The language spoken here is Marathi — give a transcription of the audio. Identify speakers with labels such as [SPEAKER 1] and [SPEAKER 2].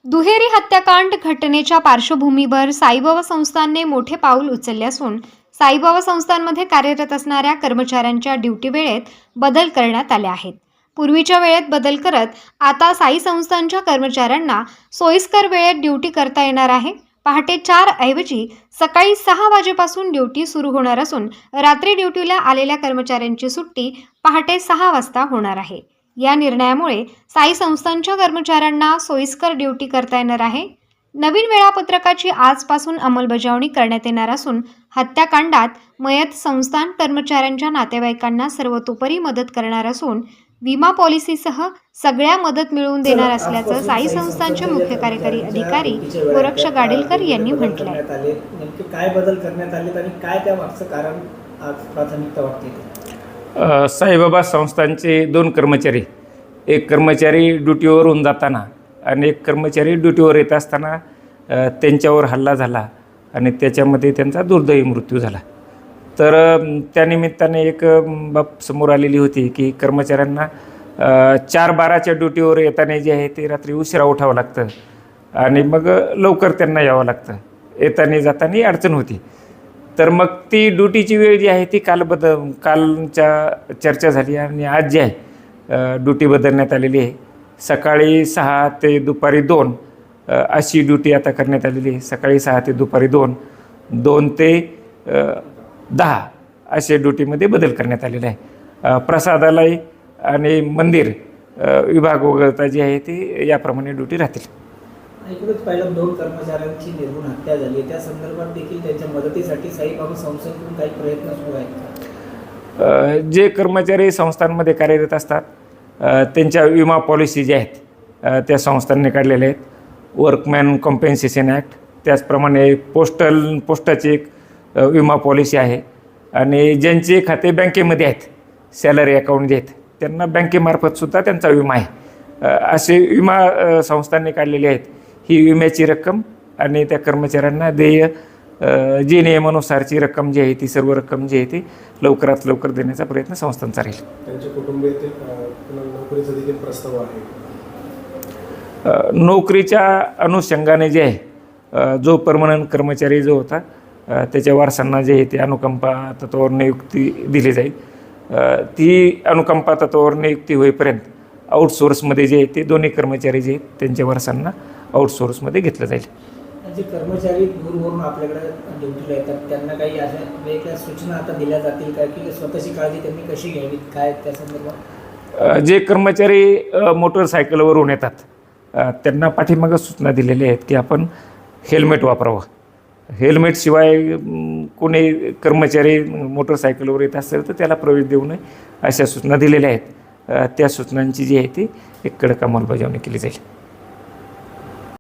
[SPEAKER 1] दुहेरी हत्याकांड घटनेच्या पार्श्वभूमीवर साईबाबा संस्थानने मोठे पाऊल उचलले असून साईबाबा संस्थानमध्ये कार्यरत असणाऱ्या कर्मचाऱ्यांच्या ड्युटी वेळेत बदल करण्यात आले आहेत। पूर्वीच्या वेळेत बदल करत आता साई संस्थानच्या कर्मचाऱ्यांना सोयीस्कर वेळेत ड्युटी करता येणार आहे। पहाटे 4 ऐवजी सकाळी 6 वाजेपासून ड्युटी सुरू होणार असून रात्री ड्युटीला आलेल्या कर्मचाऱ्यांची सुट्टी पहाटे 6 वाजता होणार आहे। या निर्णयामुळे साई संस्थानच्या कर्मचाऱ्यांना सोयीस्कर ड्युटी करता येणार आहे। नवीन वेळापत्रकाची आजपासून अंमलबजावणी करण्यात येणार असून हत्याकांडात मयत संस्थान कर्मचाऱ्यांच्या नातेवाईकांना सर्वतोपरी मदत करणार असून विमा पॉलिसीसह सगळ्या मदत मिळवून देणार असल्याचं साई संस्थानचे मुख्य कार्यकारी अधिकारी गोरक्ष गाडेलकर यांनी म्हटलं आहे।
[SPEAKER 2] नेमके काय बदल करण्यात आले आणि काय त्यामागचं कारण आज प्राथमिकता वाटते?
[SPEAKER 3] साईबाबा संस्थानचे 2 कर्मचारी, एक कर्मचारी ड्युटीवरून जाताना आणि एक कर्मचारी ड्युटीवर येत असताना त्यांच्यावर हल्ला झाला आणि त्याच्यामध्ये त्यांचा दुर्दैवी मृत्यू झाला। तर त्यानिमित्ताने एक बाब समोर आलेली होती की कर्मचाऱ्यांना 4:12च्या ड्युटीवर येताना जे आहे ते रात्री उशिरा उठावं लागतं आणि मग लवकर त्यांना यावं लागतं, येताना जाताना अडचण होती। तर मग ती ड्युटीची वेळ जी आहे ती कालच्या चर्चा झाली आणि आज जी आहे ड्युटी बदलण्यात आलेली आहे। सकाळी 6 ते दुपारी 2 अशी ड्युटी आता करण्यात आलेली आहे। सकाळी 6 ते दुपारी 2, 2 ते 10 असे ड्युटीमध्ये बदल करण्यात आलेला आहे। प्रसादालय आणि मंदिर विभाग वगळता जे आहे ते याप्रमाणे ड्युटी राहतील।
[SPEAKER 2] एकूणच पहिल्या 2 कर्मचाऱ्यांची निर्घृण हत्या झाली, त्या संदर्भात देखील त्यांच्या मदतीसाठी साईबाबा संस्थांकडून काही प्रयत्न सुरू आहेत का?
[SPEAKER 3] जे कर्मचारी संस्थांमध्ये कार्यरत असतात त्यांच्या विमा पॉलिसी ज्या आहेत त्या संस्थांनी काढलेल्या आहेत। वर्कमॅन कॉम्पेन्सेशन ॲक्ट, त्याचप्रमाणे पोस्टाची एक विमा पॉलिसी आहे आणि ज्यांचे खाते बँकेमध्ये आहेत, सॅलरी अकाउंट जे आहेत त्यांना बँकेमार्फतसुद्धा त्यांचा विमा आहे। असे विमा संस्थांनी काढलेले आहेत। ही विम्याची रक्कम आणि त्या कर्मचाऱ्यांना देय जी नियमानुसारची रक्कम जी आहे ती सर्व रक्कम जी आहे ती लवकरात लवकर देण्याचा प्रयत्न संस्थांचा राहील।
[SPEAKER 4] त्यांच्या कुटुंबातील नोकरीचा देखील प्रस्ताव आहे।
[SPEAKER 3] नोकरीच्या अनुषंगाने जे आहे जो परमनंट कर्मचारी जो होता त्याच्या वारसांना जे आहे ते अनुकंपा तत्त्वावर नियुक्ती दिली जाईल। ती अनुकंपा तत्त्वावर नियुक्ती होईपर्यंत आउटसोर्समध्ये जे आहे ते दोन्ही कर्मचारी जे आहेत त्यांच्या वारसांना आउटसोर्समध्ये घेतलं जाईल।
[SPEAKER 2] जे कर्मचारी दूरवरून आपल्याकडे ड्युटीला येतात त्यांना काही अशा वेगळ्या सूचना आता दिल्या जातील का की स्वतःची काळजी त्यांनी कशी घ्यावी, काय त्या संदर्भात?
[SPEAKER 3] जे कर्मचारी मोटरसायकलवरून येतात त्यांना पाठीमागं सूचना दिलेल्या आहेत की आपण हेल्मेट वापरावं। हेल्मेटशिवाय कोणी कर्मचारी मोटरसायकलवर येत असेल तर त्याला प्रवेश देऊ नये अशा सूचना दिलेल्या आहेत। त्या सूचनांची जी आहे ती एक कडक अंमलबजावणी केली जाईल।